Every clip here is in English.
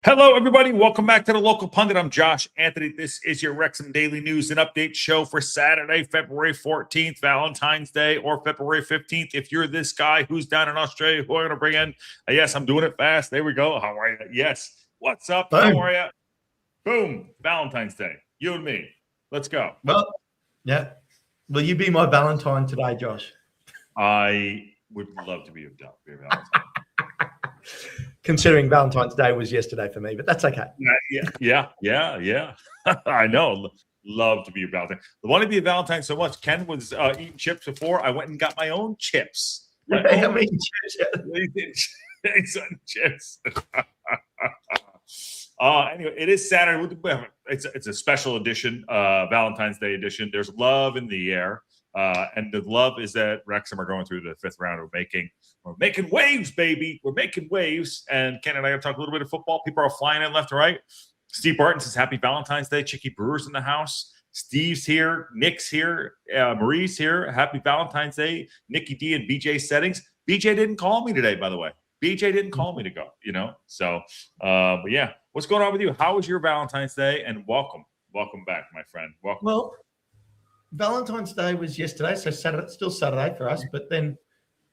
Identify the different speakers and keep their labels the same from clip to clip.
Speaker 1: Hello, everybody. Welcome back to the Local Pundit. I'm Josh Anthony. This is your Wrexham Daily News and Update show for Saturday, February 14th, Valentine's Day, or February 15th. If you're this guy who's down in Australia, who I'm going to bring in, yes, I'm doing it fast. There we go. How are you? Yes. What's up?
Speaker 2: Boom.
Speaker 1: How are you? Boom. Valentine's Day. You and me. Let's go.
Speaker 2: Well, yeah. Will you be my Valentine today, Josh?
Speaker 1: I would love to be your Valentine.
Speaker 2: Considering Valentine's Day was yesterday for me, but that's okay.
Speaker 1: Yeah. I know. Love to be a Valentine. I want to be a Valentine so much. Ken was eating chips before. I went and got my own chips.
Speaker 2: I'm eating chips.
Speaker 1: Chips. Anyway, it is Saturday. It's a special edition, Valentine's Day edition. There's love in the air. And the love is that Wrexham are going through the fifth round. We're making waves, baby. We're making waves. And Ken and I have talked a little bit of football. People are flying in left and right. Steve Barton says happy Valentine's Day. Chicky Brewer's in the house. Steve's here. Nick's here. Marie's here. Happy Valentine's Day. Nikki D and BJ Settings. BJ didn't call me today, by the way. BJ didn't call me to go, So, but yeah. What's going on with you? How was your Valentine's Day? And welcome. Welcome back, my friend. Welcome.
Speaker 2: Well, Valentine's Day was yesterday, so still Saturday for us. But then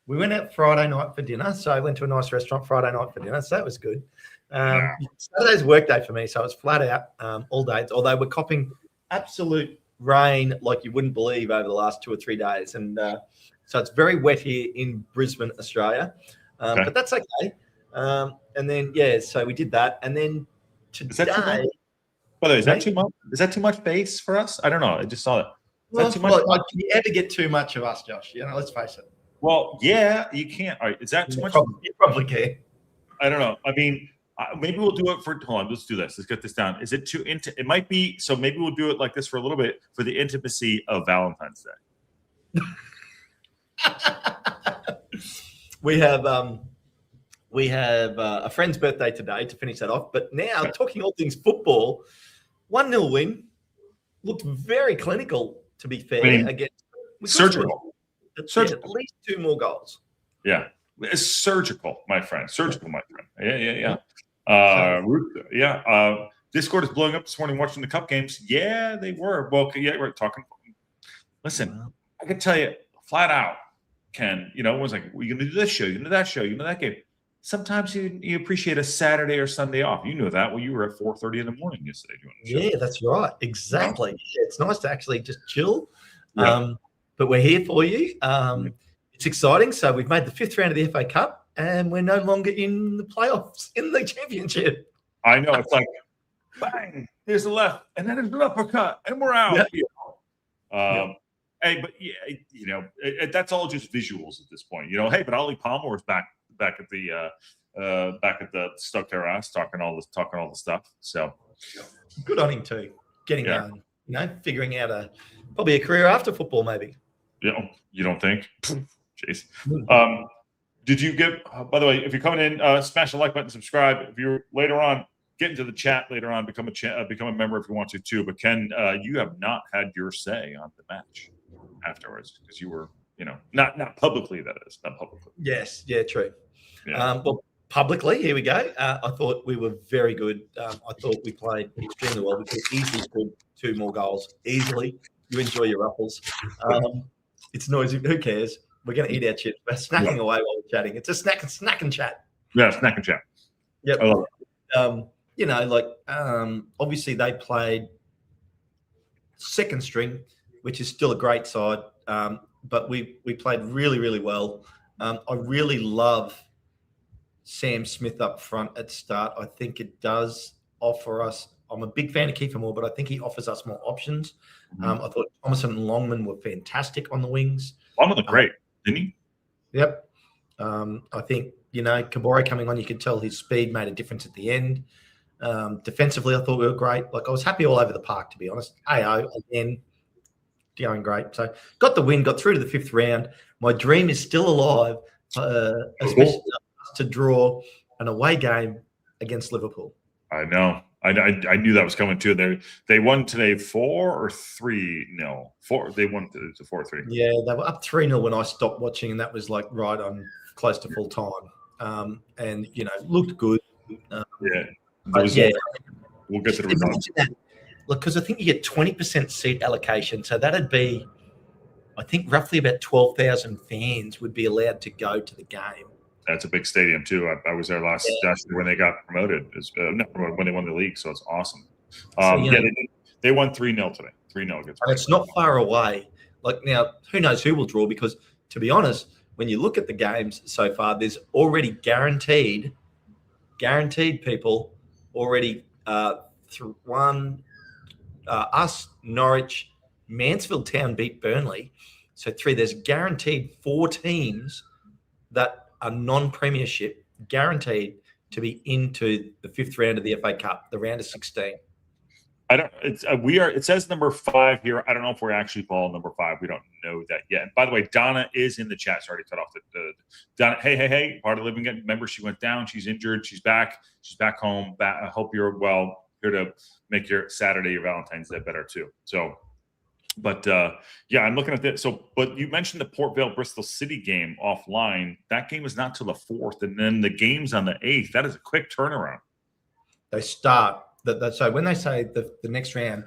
Speaker 2: we went out Friday night for dinner. So I went to a nice restaurant Friday night for dinner. So that was good. Saturday's work day for me. So I was flat out all day. Although we're copping absolute rain like you wouldn't believe over the last 2 or 3 days. And so it's very wet here in Brisbane, Australia.
Speaker 1: Okay.
Speaker 2: But that's okay. And then, so we did that. And then today.
Speaker 1: By the way, is that too much? Is that too much bass for us? I don't know. I just saw it.
Speaker 2: Well, can you ever get too much of us, Josh? Let's face it.
Speaker 1: Well, yeah, you can't. All right, is that too much?
Speaker 2: You probably can.
Speaker 1: I don't know. I mean, maybe we'll do it for. Hold on, let's do this. Let's get this down. Is it too It might be. So maybe we'll do it like this for a little bit for the intimacy of Valentine's Day.
Speaker 2: We have a friend's birthday today to finish that off. But now, talking all things football, 1-0 win looked very clinical. To be fair,
Speaker 1: surgical.
Speaker 2: At least 2 more goals.
Speaker 1: Yeah, it's surgical, my friend. Surgical, my friend. Yeah. Discord is blowing up this morning watching the Cup games. Yeah, they were. Well, yeah, we're talking. Listen, I can tell you flat out, Ken. It was like, we're gonna do this show, you're gonna do that show, that game. Sometimes you appreciate a Saturday or Sunday off. You know that. Well, you were at 4:30 in the morning yesterday doing the show.
Speaker 2: Yeah, that's right. Exactly. Yeah, it's nice to actually just chill. Yeah. But we're here for you. It's exciting. So we've made the 5th round of the FA Cup, and we're no longer in the playoffs in the championship.
Speaker 1: I know. It's like, bang, here's the left, and then there's an uppercut, and we're out. Yeah. Hey, but that's all just visuals at this point. Hey, but Ollie Palmer was back at the Stoke Terrace talking all the stuff. So
Speaker 2: good on him too. Getting figuring out probably a career after football, maybe.
Speaker 1: You don't think? Jeez. Did you give? By the way, if you're coming in, smash the like button, subscribe. If you're later on, get into the chat later on. Become a member if you want to too. But Ken, you have not had your say on the match afterwards because you were, not publicly. That is not publicly.
Speaker 2: Yes. Yeah. True.
Speaker 1: Yeah.
Speaker 2: Well, publicly, here we go. I thought we were very good. I thought we played extremely well. We could easily scored 2 more goals. Easily. You enjoy your ruffles. It's noisy. Who cares? We're going to eat our chips. We're snacking away while we're chatting. It's a snack and chat.
Speaker 1: Yeah, snack and chat.
Speaker 2: Yep.
Speaker 1: I love it.
Speaker 2: Obviously they played second string, which is still a great side. But we played really, really well. I really love Sam Smith up front at start. I think it does offer us. I'm a big fan of Kiefer Moore, but I think he offers us more options. I thought Thomas and Longman were fantastic on the wings.
Speaker 1: Longman looked great, didn't he?
Speaker 2: Yep. I think, Kabore coming on, you could tell his speed made a difference at the end. Defensively, I thought we were great. I was happy all over the park, to be honest. AO, again, going great. So got the win, got through to the 5th round. My dream is still alive, especially to draw an away game against Liverpool.
Speaker 1: I know. I knew that was coming too. They won today 4 or 3-0. 4. They won to 4-3.
Speaker 2: Yeah, they were up 3-0 when I stopped watching, and that was like right on close to full time. And looked good.
Speaker 1: Yeah. We'll get to the results.
Speaker 2: Look, because I think you get 20% seat allocation, so that'd be, I think, roughly about 12,000 fans would be allowed to go to the game.
Speaker 1: That's a big stadium too. I was there last year when they got promoted. When they won the league, so it's awesome. They won 3-0 today. 3-0 against.
Speaker 2: And it's not far away. Like now, who knows who will draw? Because to be honest, when you look at the games so far, there's already guaranteed people already us, Norwich, Mansfield Town beat Burnley. So 3, there's guaranteed 4 teams that are non-premiership guaranteed to be into the 5th round of the FA Cup, the round of 16.
Speaker 1: It says number 5 here. I don't know if we're actually ball number 5. We don't know that yet. And by the way, Donna is in the chat. Sorry to cut off the Donna. Hey. Part of living. Remember, she went down. She's injured. She's back. She's back home. I hope you're well. Here to make your Saturday, your Valentine's Day better too. So, but I'm looking at this. So, but you mentioned the Port Vale Bristol City game offline. That game is not till the 4th, and then the game's on the 8th. That is a quick turnaround.
Speaker 2: They start. So when they say the next round,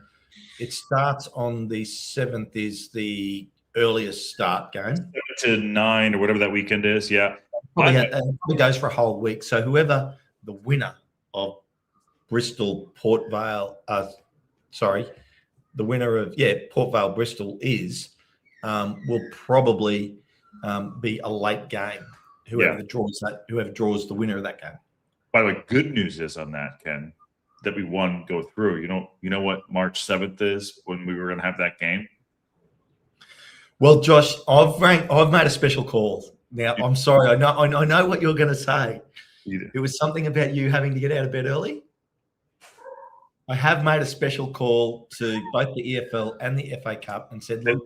Speaker 2: it starts on the 7th is the earliest start game.
Speaker 1: 7 to 9 or whatever that weekend is, yeah.
Speaker 2: It goes for a whole week. So whoever the winner of Bristol Port Vale, the winner of Port Vale Bristol is, will probably be a late game. Whoever draws the winner of that game.
Speaker 1: By the way, good news is on that, Ken, that we won go through. You know what March 7th is when we were going to have that game?
Speaker 2: Well, Josh, I've made a special call. Now, I'm sorry. I know what you're going to say. It was something about you having to get out of bed early. I have made a special call to both the EFL and the FA Cup and said, look,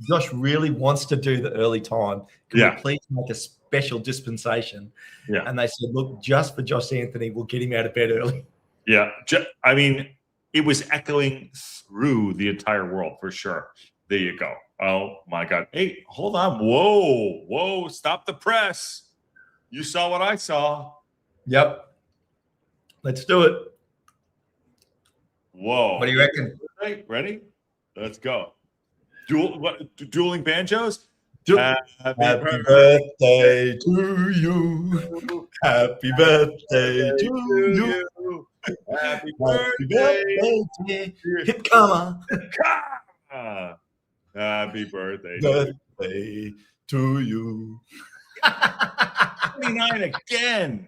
Speaker 2: Josh really wants to do the early time. Can we please make a special dispensation? Yeah. And they said, look, just for Josh Anthony, we'll get him out of bed early.
Speaker 1: Yeah. I mean, it was echoing through the entire world for sure. There you go. Oh, my God. Hey, hold on. Whoa. Stop the press. You saw what I saw.
Speaker 2: Yep. Let's do it.
Speaker 1: Whoa.
Speaker 2: What do you reckon?
Speaker 1: Ready? Let's go. Dueling banjos?
Speaker 2: Happy birthday to you. Happy birthday to you.
Speaker 1: Happy birthday.
Speaker 2: Hip comma.
Speaker 1: Happy birthday
Speaker 2: to you.
Speaker 1: 29 again.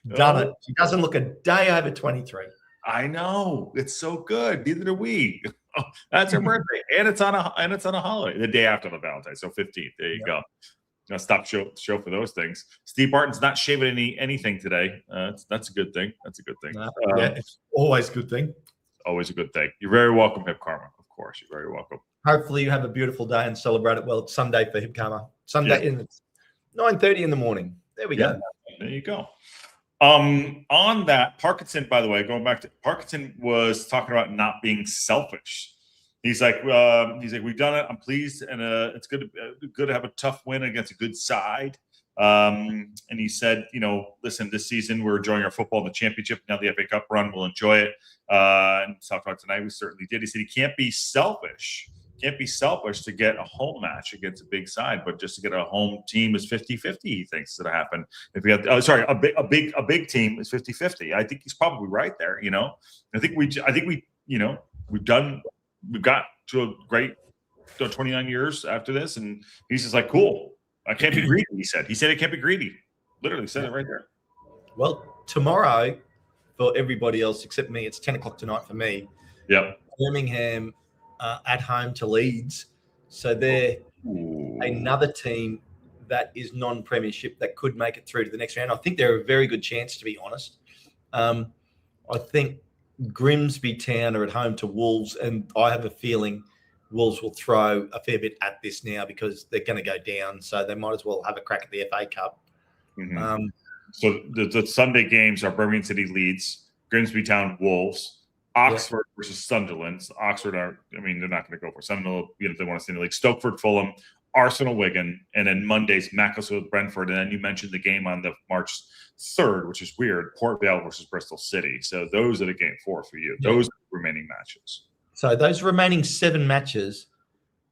Speaker 2: Done it. She doesn't look a day over 23.
Speaker 1: I know. It's so good. Neither do we. That's her birthday. And it's on a holiday. The day after the Valentine. So 15th. There you go. Now stop show for those things. Steve Barton's not shaving anything today. That's a good thing. That's a good thing.
Speaker 2: It's always a good thing.
Speaker 1: Always a good thing. You're very welcome, Hip Karma. Of course, you're very welcome.
Speaker 2: Hopefully you have a beautiful day and celebrate it well. It's Sunday for Hip Karma. Sunday in 9:30 in the morning. There we go.
Speaker 1: There you go. On that, Parkinson, by the way, going back to Parkinson was talking about not being selfish. He's like, we've done it. I'm pleased, and it's good to have a tough win against a good side. And he said, listen, this season we're enjoying our football in the championship. Now the FA Cup run, we'll enjoy it. And talked about tonight, we certainly did. He said he can't be selfish. Can't be selfish to get a home match against a big side, but just to get a home team is 50-50. He thinks that'll happen. If we have, a big team is 50-50. I think he's probably right there. I think we've got to a great 29 years after this, and he's just like, cool. I can't be greedy. He said it can't be greedy. Literally said it right there.
Speaker 2: Well, tomorrow for everybody else except me, it's 10 o'clock tonight for me.
Speaker 1: Yep.
Speaker 2: Birmingham at home to Leeds. So they're another team that is non-premiership that could make it through to the next round. I think they're a very good chance, to be honest. I think Grimsby Town are at home to Wolves, and I have a feeling Wolves will throw a fair bit at this now because they're going to go down. So they might as well have a crack at the FA Cup.
Speaker 1: Mm-hmm. So the Sunday games are Birmingham City Leeds, Grimsby Town Wolves, Oxford versus Sunderland. Oxford they're not going to go for Sunderland. If they want to stay in the league. Stokeford, Fulham, Arsenal, Wigan, and then Monday's Macclesfield, Brentford, and then you mentioned the game on the March 3rd, which is weird, Port Vale versus Bristol City. So those are the game 4 for you.
Speaker 2: Yeah.
Speaker 1: Those are the remaining matches.
Speaker 2: So those remaining 7 matches,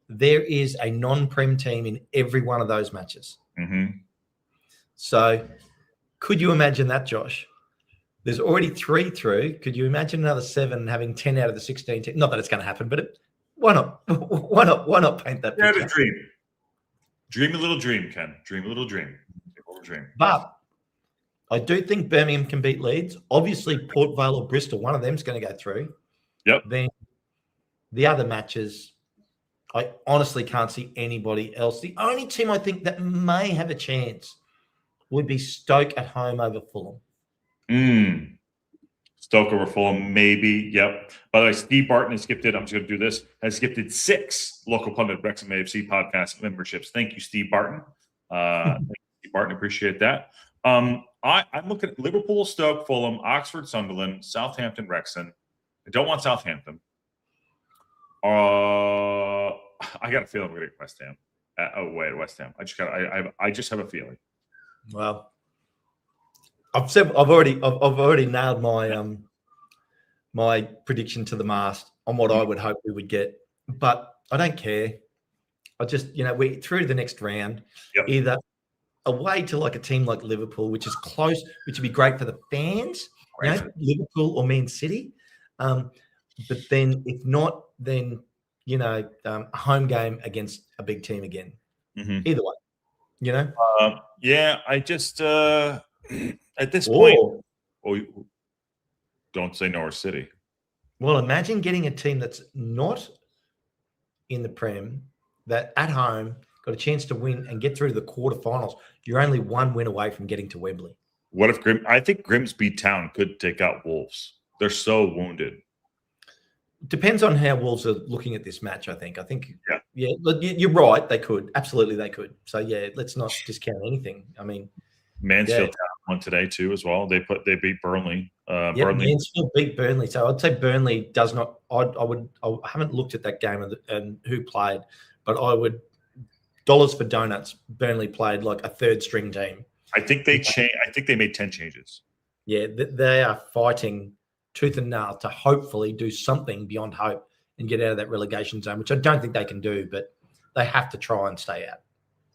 Speaker 2: there is a non-Prem team in every one of those matches.
Speaker 1: Mm-hmm.
Speaker 2: So could you imagine that, Josh? There's already 3 through. Could you imagine another 7 having 10 out of the 16 teams? Not that it's going to happen, but why not? Why not paint that picture?
Speaker 1: Yeah, dream. Dream a little dream, Ken. Dream a little dream. Dream.
Speaker 2: But I do think Birmingham can beat Leeds. Obviously, Port Vale or Bristol, one of them is going to go through.
Speaker 1: Yep.
Speaker 2: Then the other matches, I honestly can't see anybody else. The only team I think that may have a chance would be Stoke at home over Fulham.
Speaker 1: Stoke over Fulham, maybe. Yep. By the way, Steve Barton has gifted, I'm just going to do this, has gifted 6 local pundit Wrexham A.F.C podcast memberships. Thank you, Steve Barton. Thank you, Steve Barton. Appreciate that. I'm looking at Liverpool, Stoke, Fulham, Oxford, Sunderland, Southampton, Wrexham. I don't want Southampton. I got a feeling we're going to get West Ham. At West Ham. I just have a feeling.
Speaker 2: Well, I've already nailed my my prediction to the mast on what I would hope we would get, but I don't care. I just, we're through to the next round.
Speaker 1: Yep.
Speaker 2: Either away to like a team like Liverpool, which is close, which would be great for the fans, Liverpool or Man City. But then if not, then a home game against a big team again.
Speaker 1: Mm-hmm.
Speaker 2: Either way,
Speaker 1: yeah, I just at this point, don't say Norwich City.
Speaker 2: Well, imagine getting a team that's not in the Prem that at home got a chance to win and get through to the quarterfinals. You're only 1 win away from getting to Wembley.
Speaker 1: What if I think Grimsby Town could take out Wolves. They're so wounded.
Speaker 2: Depends on how Wolves are looking at this match, I think. Yeah, you're right. They could. Absolutely, they could. So, yeah, let's not discount anything. I mean,
Speaker 1: Mansfield Town won today, too, as well. They beat Burnley.
Speaker 2: Burnley. Mansfield beat Burnley. So, I'd say Burnley does not – I haven't looked at that game and who played, but I would – dollars for donuts, Burnley played like a third-string team.
Speaker 1: I think they changed. I think they made 10 changes.
Speaker 2: Yeah, they are fighting – tooth and nail to hopefully do something beyond hope and get out of that relegation zone, which I don't think they can do, but they have to try and stay out.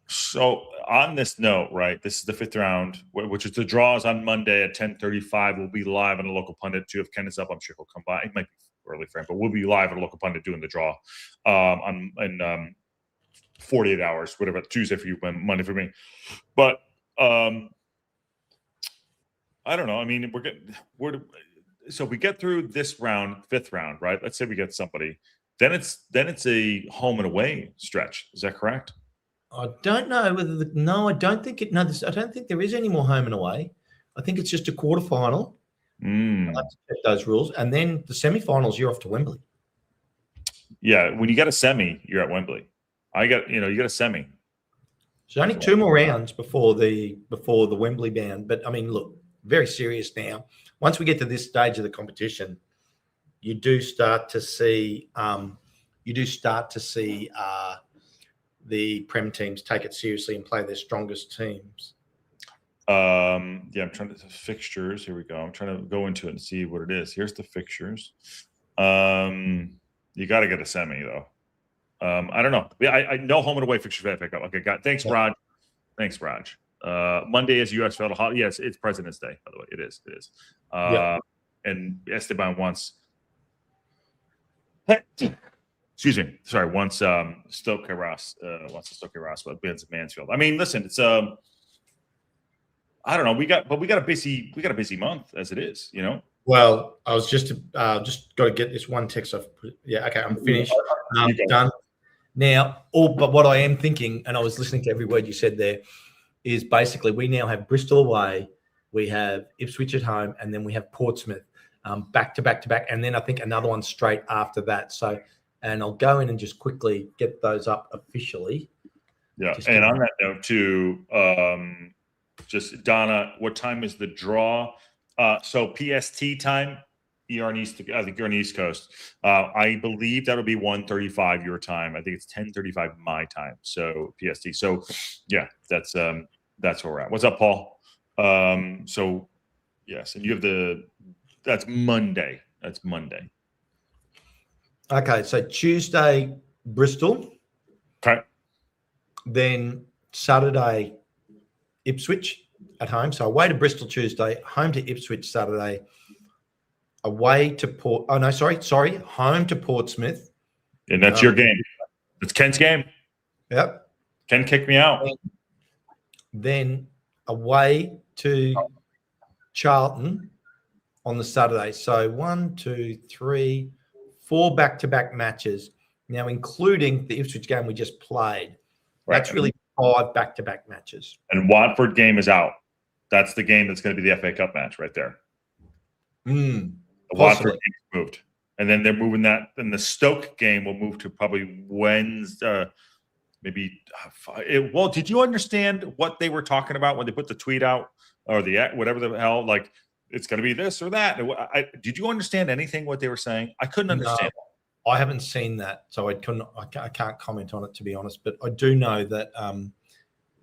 Speaker 1: So on this note, right, this is the 5th round, which is the draws on Monday at 10:35. We'll be live on a local pundit too. If Ken is up, I'm sure he'll come by. It might be early for him, but we'll be live on a local pundit doing the draw in 48 hours, whatever, Tuesday for you, Monday for me. But I don't know. I mean, so we get through this round, 5th round, right? Let's say we get somebody. Then it's a home and away stretch. Is that correct?
Speaker 2: I don't know whether I don't think it. No, I don't think there is any more home and away. I think it's just a quarterfinal. I have to check those rules, and then the semifinals. You're off to Wembley.
Speaker 1: Yeah, when you get a semi, you're at Wembley. You get a semi.
Speaker 2: There's only 2 more rounds before the Wembley ban. But I mean, look, very serious now. Once we get to this stage of the competition, you do start to see the Prem teams take it seriously and play their strongest teams.
Speaker 1: I'm trying to fixtures. Here we go. I'm trying to go into it and see what it is. Here's the fixtures. You got to get a semi though. I don't know. I know home and away fixtures that I pick up. Okay, got. Thanks, Raj. Thanks, Raj. Monday is U.S. Federal Holiday. Yes, it's President's Day, by the way. It is. And Esteban wants excuse me. Sorry, once Stoke Ross wants to Stoke Ross, but Ben's Mansfield. I mean, listen, it's I don't know. We got a busy month as it is,
Speaker 2: Well, I was just got to get this one text off. Yeah, okay, I'm finished. Done. Now, but what I am thinking, and I was listening to every word you said there, is basically we now have Bristol away, we have Ipswich at home, and then we have Portsmouth back to back to back, and then I think another one straight after that. So, and I'll go in and just quickly get those up officially.
Speaker 1: Yeah, and on that note too, just Donna, what time is the draw? So PST time You're on East. I think you're on the East Coast. I believe that'll be 1:35 your time. I think it's 10:35 my time. So PST. So yeah, that's where we're at. What's up, Paul? So yes, and you have that's Monday. That's Monday.
Speaker 2: Okay, so Tuesday, Bristol.
Speaker 1: Okay.
Speaker 2: Then Saturday, Ipswich at home. So away to Bristol Tuesday, home to Ipswich Saturday, away to home to Portsmouth.
Speaker 1: And that's your game. It's Ken's game.
Speaker 2: Yep.
Speaker 1: Ken kicked me out.
Speaker 2: Then away to Charlton on the Saturday. So 1, 2, 3, 4 back-to-back matches. Now, including the Ipswich game we just played.
Speaker 1: Right.
Speaker 2: That's really 5 back-to-back matches.
Speaker 1: And Watford game is out. That's the game that's going to be the FA Cup match right there. The Watford game moved. And then they're moving that. Then the Stoke game will move to probably Wednesday. Maybe. Well, did you understand what they were talking about when they put the tweet out or the whatever the hell? Like, it's going to be this or that. Did you understand anything what they were saying? I couldn't understand.
Speaker 2: No, I haven't seen that, so I can't comment on it, to be honest. But I do know that.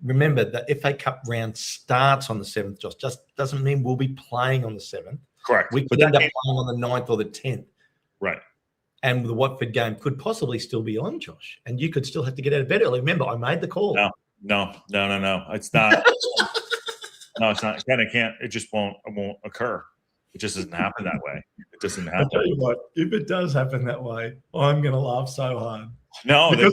Speaker 2: Remember, the FA Cup round starts on the 7th, Josh. Just doesn't mean we'll be playing on the 7th.
Speaker 1: Correct.
Speaker 2: We could end up playing on the 9th or the 10th.
Speaker 1: Right.
Speaker 2: And the Watford game could possibly still be on, Josh. And you could still have to get out of bed early. Remember, I made the call.
Speaker 1: No. It's not. No, it's not. It can't. It just won't occur. It just doesn't happen that way. It doesn't happen.
Speaker 2: I'll tell you what, if it does happen that way, I'm going to laugh so hard.
Speaker 1: No,
Speaker 2: look at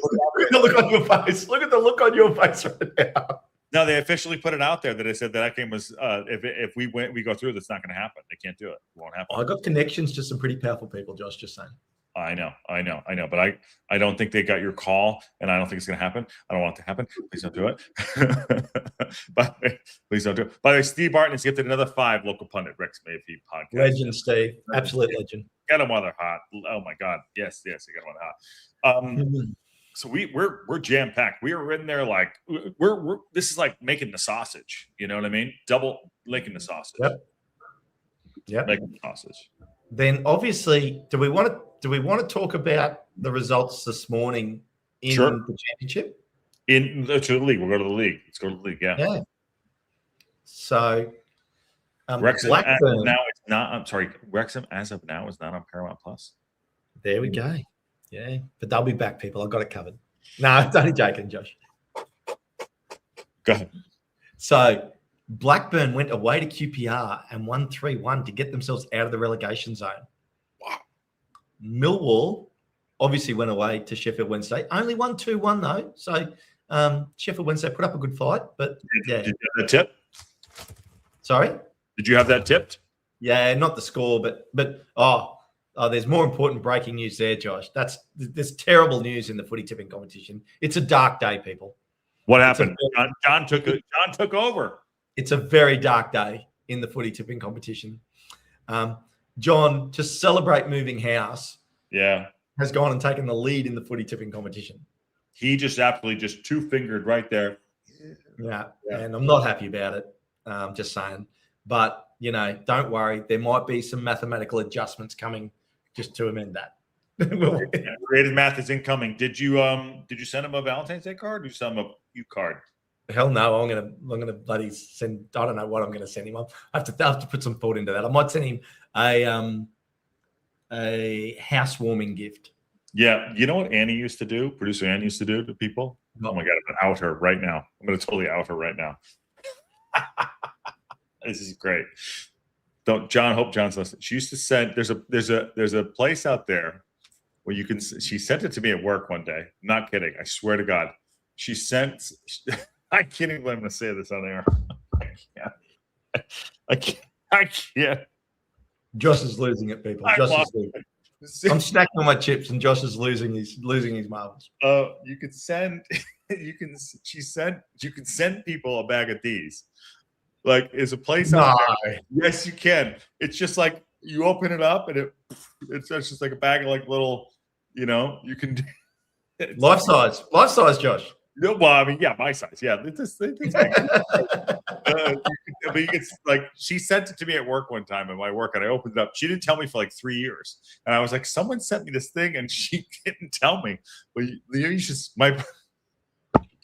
Speaker 2: the look on your face. Look at the look on your face right now.
Speaker 1: No, they officially put it out there that they said that game was if we go through, that's not going to happen. They can't do it. It won't happen.
Speaker 2: I got connections to some pretty powerful people, Josh. Just saying.
Speaker 1: I know. But I don't think they got your call, and I don't think it's going to happen. I don't want it to happen. Please don't do it. But please don't do it. By the way, Steve Barton has gifted another 5 local pundit Wrexham A.F.C. podcast.
Speaker 2: Legend, Steve. Absolute legend.
Speaker 1: Got him while they're hot. Oh my God. Yes, I got him while they're hot. So we're jam packed. We are in there like we're this is like making the sausage. You know what I mean? Double making the sausage.
Speaker 2: Yep.
Speaker 1: Making the sausage.
Speaker 2: Then obviously, do we want to talk about the results this morning in the championship?
Speaker 1: To the league. We'll go to the league. Let's go to the league. Yeah.
Speaker 2: So
Speaker 1: Wrexham
Speaker 2: Blackburn,
Speaker 1: now it's not. I'm sorry. Wrexham as of now is not on Paramount Plus.
Speaker 2: There we go. Yeah, but they'll be back, people. I've got it covered. No, it's only joking, Josh.
Speaker 1: Go ahead.
Speaker 2: So Blackburn went away to QPR and won 3-1 to get themselves out of the relegation zone.
Speaker 1: Wow.
Speaker 2: Millwall obviously went away to Sheffield Wednesday. Only won 2-1 though. So Sheffield Wednesday put up a good fight. But
Speaker 1: Did you have that tip?
Speaker 2: Sorry?
Speaker 1: Did you have that tipped?
Speaker 2: Yeah, not the score, but there's more important breaking news there, Josh. There's terrible news in the footy tipping competition. It's a dark day, people.
Speaker 1: What happened? John took over.
Speaker 2: It's a very dark day in the footy tipping competition. John, to celebrate moving house, has gone and taken the lead in the footy tipping competition.
Speaker 1: He just absolutely just 2-fingered right there.
Speaker 2: Yeah, and I'm not happy about it. Just saying. But, don't worry. There might be some mathematical adjustments coming just to amend that.
Speaker 1: Creative math is incoming. Did you send him a Valentine's Day card or did you send him a U card?
Speaker 2: Hell no, I'm gonna bloody send. I don't know what I'm gonna send him. I have to put some thought into that. I might send him a housewarming gift. Yeah,
Speaker 1: you know what producer Annie used to do to people? No. Oh my God, I'm gonna out her right now. I'm gonna totally out her right now. This is great. Hope John's listening. She used to send. There's a place out there where you can. She sent it to me at work one day. I'm not kidding. I swear to God. She sent. I can't even let him say this on air. I can't.
Speaker 2: Josh is losing it, people. Josh is losing. I'm stacking on my chips, and Josh is losing his marbles.
Speaker 1: You can send. You can send people a bag of these. Like, is a place out there. Yes, you can. It's just like you open it up and it's just like a bag of like little, you can
Speaker 2: life size, Josh.
Speaker 1: No, well, I mean, yeah, my size. Yeah, it's big. But it's like she sent it to me at work one time at my work, and I opened it up. She didn't tell me for like 3 years, and I was like, "Someone sent me this thing, and she didn't tell me." But you just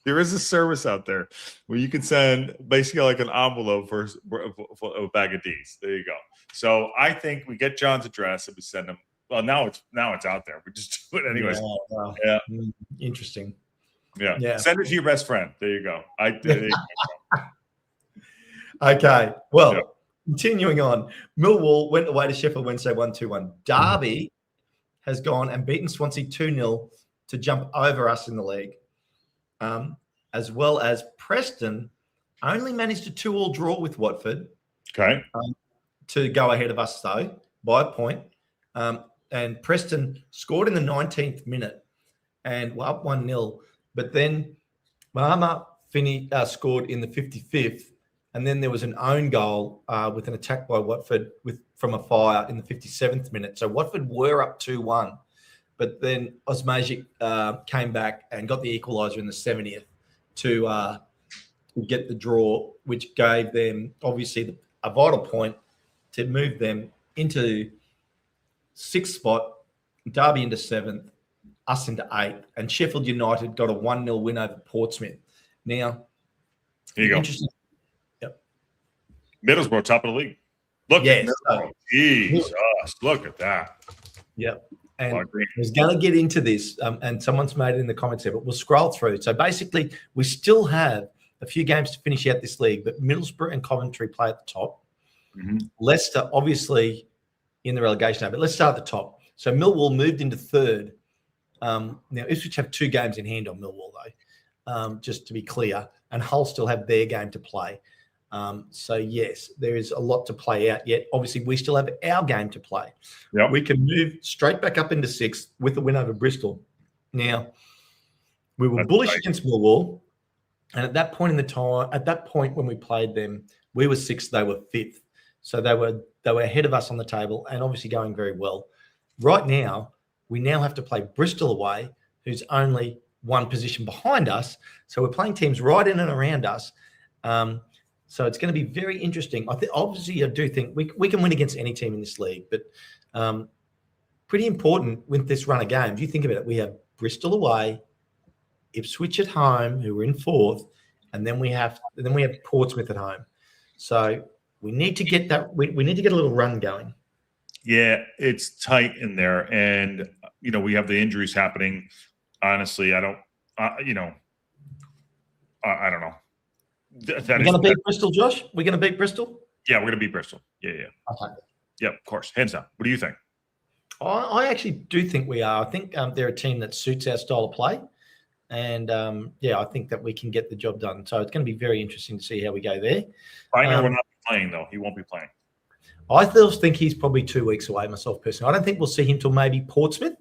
Speaker 1: there is a service out there where you can send basically like an envelope for a bag of D's. There you go. So I think we get John's address and we send him. Well, now it's out there. We just do it anyways.
Speaker 2: Yeah, wow.
Speaker 1: Yeah.
Speaker 2: Interesting.
Speaker 1: Yeah. Send it to your best friend. There you go.
Speaker 2: Okay. Well, continuing on. Millwall went away to Sheffield Wednesday 1-2-1. Derby has gone and beaten Swansea 2-0 to jump over us in the league. As well as Preston only managed a 2-2 draw with Watford.
Speaker 1: Okay.
Speaker 2: To go ahead of us, though, by a point. And Preston scored in the 19th minute and were up 1-0. But then Mahama scored in the 55th. And then there was an own goal with an attack by Watford from a fire in the 57th minute. So Watford were up 2-1. But then Osmajic came back and got the equaliser in the 70th to get the draw, which gave them obviously a vital point to move them into 6th spot, Derby into 7th, us into 8th, and Sheffield United got a 1-0 win over Portsmouth. Now,
Speaker 1: here you go.
Speaker 2: Interesting. Yep.
Speaker 1: Middlesbrough, top of the league. Look at Middlesbrough. Jesus, look at that.
Speaker 2: Yep. And I was going to get into this, and someone's made it in the comments there, but we'll scroll through. So basically, we still have a few games to finish out this league, but Middlesbrough and Coventry play at the top. Mm-hmm. Leicester, obviously, in the relegation now, but let's start at the top. So Millwall moved into 3rd. Now, Ipswich have 2 games in hand on Millwall, though, just to be clear, and Hull still have their game to play. So, yes, there is a lot to play out yet. Obviously, we still have our game to play. Yep. We can move straight back up into 6th with a win over Bristol. Now, we were bullish against Millwall, and at that point when we played them, we were 6th, they were 5th. So they were ahead of us on the table and obviously going very well. Right now, we now have to play Bristol away, who's only 1 position behind us. So we're playing teams right in and around us. So it's going to be very interesting. Obviously, I do think we can win against any team in this league, but pretty important with this run of games. You think about it, we have Bristol away, Ipswich at home, who are in 4th, and then we have Portsmouth at home. So we need to get that. We need to get a little run going.
Speaker 1: Yeah, it's tight in there, and we have the injuries happening. Honestly, I don't. I don't know.
Speaker 2: We're going to beat Bristol, Josh? We're going to beat Bristol?
Speaker 1: Yeah, we're going to beat Bristol. Yeah.
Speaker 2: Okay.
Speaker 1: Yeah, of course. Hands down. What do you think?
Speaker 2: I actually do think we are. I think they're a team that suits our style of play. And, I think that we can get the job done. So it's going to be very interesting to see how we go there.
Speaker 1: Finer will not be playing, though. He won't be playing.
Speaker 2: I still think he's probably 2 weeks away, myself personally. I don't think we'll see him till maybe Portsmouth,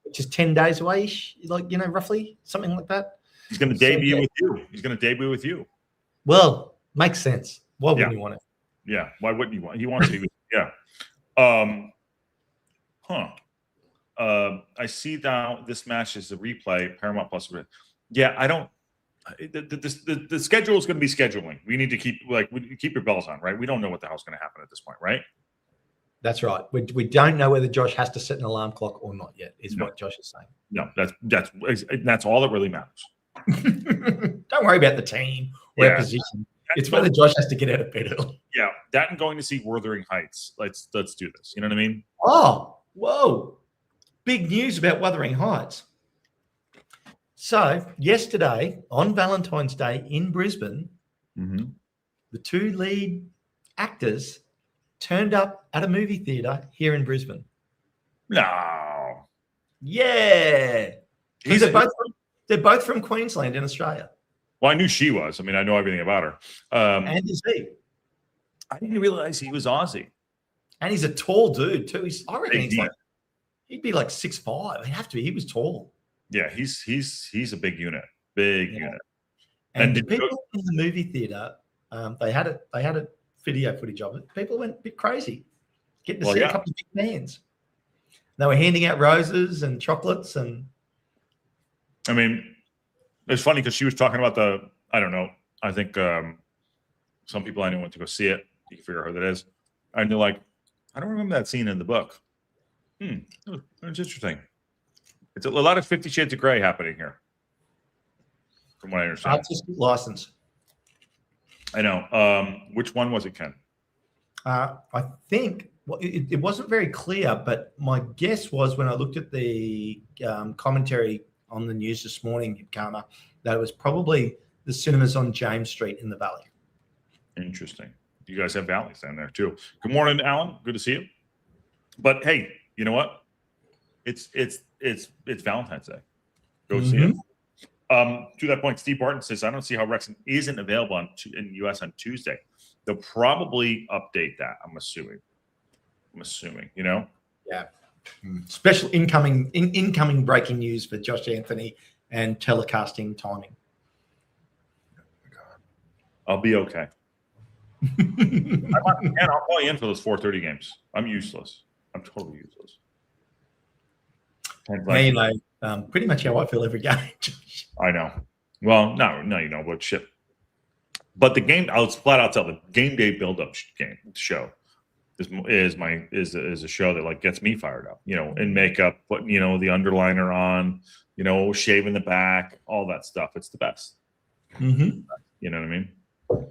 Speaker 2: which is 10 days away, roughly, something like that.
Speaker 1: He's going to debut with you.
Speaker 2: Well, makes sense. Why wouldn't you want it?
Speaker 1: Yeah. Why wouldn't you want it? He wants to. Yeah. I see now this match is a replay, Paramount Plus. Yeah, I don't. The schedule is going to be scheduling. We need to keep your bells on, right? We don't know what the hell's going to happen at this point, right?
Speaker 2: That's right. We don't know whether Josh has to set an alarm clock or not yet. What Josh is saying.
Speaker 1: No, that's all that really matters.
Speaker 2: Don't worry about the team or our position. It's whether Josh has to get out of bed early.
Speaker 1: Yeah, that and going to see Wuthering Heights. Let's do this. You know what I mean?
Speaker 2: Oh, whoa. Big news about Wuthering Heights. So yesterday on Valentine's Day in Brisbane, the 2 lead actors turned up at a movie theater here in Brisbane.
Speaker 1: No.
Speaker 2: Yeah. They're both from Queensland in Australia.
Speaker 1: Well, I knew she was. I mean, I know everything about her.
Speaker 2: And is he?
Speaker 1: I didn't realize he was Aussie.
Speaker 2: And he's a tall dude too. I reckon he'd be like 6'5". He'd have to be. He was tall.
Speaker 1: Yeah, he's a big unit. Big unit.
Speaker 2: And the people in the movie theater, they had a video footage of it. People went a bit crazy, getting to see a couple of big fans. They were handing out roses and chocolates, and
Speaker 1: I mean, It's funny because she was talking about I don't know. I think some people I know went to go see it. You can figure out who that is. And they're like, I don't remember that scene in the book. It's interesting. It's a lot of 50 Shades of Grey happening here, from what I understand.
Speaker 2: Artistic license.
Speaker 1: I know. Which one was it, Ken?
Speaker 2: I think it wasn't very clear, but my guess was when I looked at the commentary on the news this morning, Karma, that it was probably the cinemas on James Street in the Valley. Interesting.
Speaker 1: You guys have valleys down there too. Good morning, Alan. Good to see you. But hey, you know what? It's Valentine's Day. Go see it. To that point, Steve Barton says, I don't see how Wrexham isn't available in the US on Tuesday. They'll probably update that, I'm assuming, you know?
Speaker 2: Yeah. Special incoming breaking news for Josh Anthony and telecasting timing.
Speaker 1: I'll be okay. I'll call you in for those 4:30 games. I'm useless. I'm totally useless.
Speaker 2: Now you know pretty much how I feel every game.
Speaker 1: I know. Well, no, you know, but shit. But the game, I'll flat out tell the game day build-up show is a show that like gets me fired up. You know, in makeup, putting the underliner on, shaving the back, all that stuff. It's the best. You know what I mean?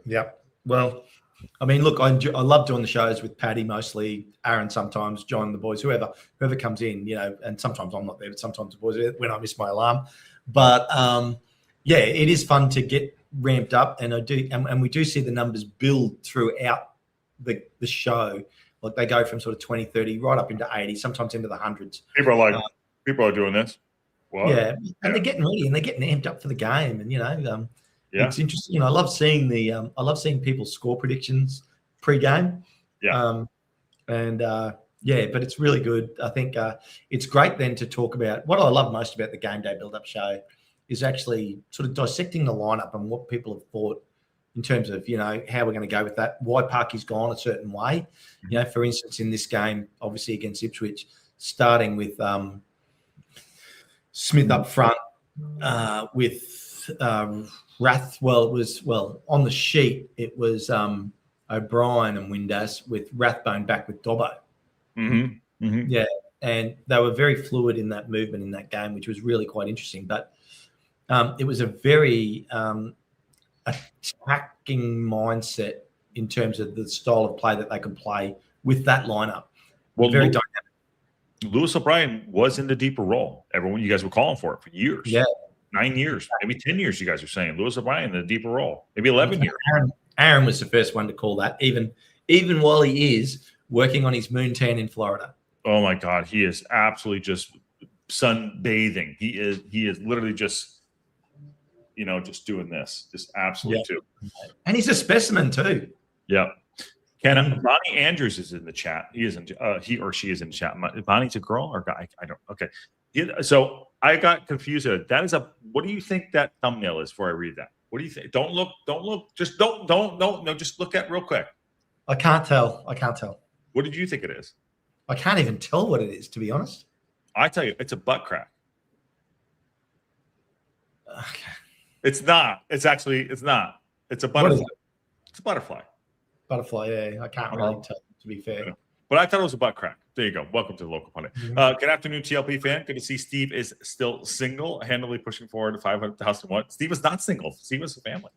Speaker 2: Yeah. Well, I mean, look, I love doing the shows with Paddy mostly, Aaron sometimes, John, the boys, whoever comes in, and sometimes I'm not there, but sometimes the boys are there when I miss my alarm. But yeah, it is fun to get ramped up, and we do see the numbers build throughout the show. Like they go from sort of 20, 30 right up into 80, sometimes into the hundreds.
Speaker 1: People are like, people are doing this.
Speaker 2: What? Yeah, and they're getting ready and they're getting amped up for the game, and it's interesting. I love seeing people's score predictions pre-game. Yeah. But it's really good. I think it's great then to talk about what I love most about the game day build-up show is actually sort of dissecting the lineup and what people have thought in terms of, how we're going to go with that, why Parky's gone a certain way. For instance, in this game, obviously against Ipswich, starting with Smith up front with Rath. On the sheet, it was O'Brien and Windass with Rathbone back with Dobbo. Yeah, and they were very fluid in that movement in that game, which was really quite interesting. But it was a very attacking mindset in terms of the style of play that they could play with that lineup. Well, very dynamic.
Speaker 1: Lewis O'Brien was in the deeper role. Everyone, you guys were calling for it for years.
Speaker 2: Yeah.
Speaker 1: 9 years, maybe 10 years, you guys are saying. Lewis O'Brien in the deeper role. Maybe 11 years.
Speaker 2: Aaron was the first one to call that, even while he is working on his moon tan in Florida.
Speaker 1: Oh, my God. He is absolutely just sunbathing. He is literally just, just doing this. Just absolutely too.
Speaker 2: And he's a specimen too.
Speaker 1: Yeah. Bonnie Andrews is in the chat. He or she is in the chat. Bonnie's a girl or guy? I don't. Okay. So I got confused. That is what do you think that thumbnail is before I read that? What do you think? Don't look. Just don't. No, just look at real quick.
Speaker 2: I can't tell.
Speaker 1: What did you think it is?
Speaker 2: I can't even tell what it is, to be honest.
Speaker 1: I tell you, it's a butt crack.
Speaker 2: Okay.
Speaker 1: It's not. It's not. It's a butterfly. It's a butterfly.
Speaker 2: Butterfly, yeah. I can't really tell, to be fair.
Speaker 1: But I thought it was a butt crack. There you go. Welcome to the Local Pundit. Good afternoon, TLP fan. Good to see Steve is still single, handily pushing forward to 500,001. Steve is not single. Steve has a family.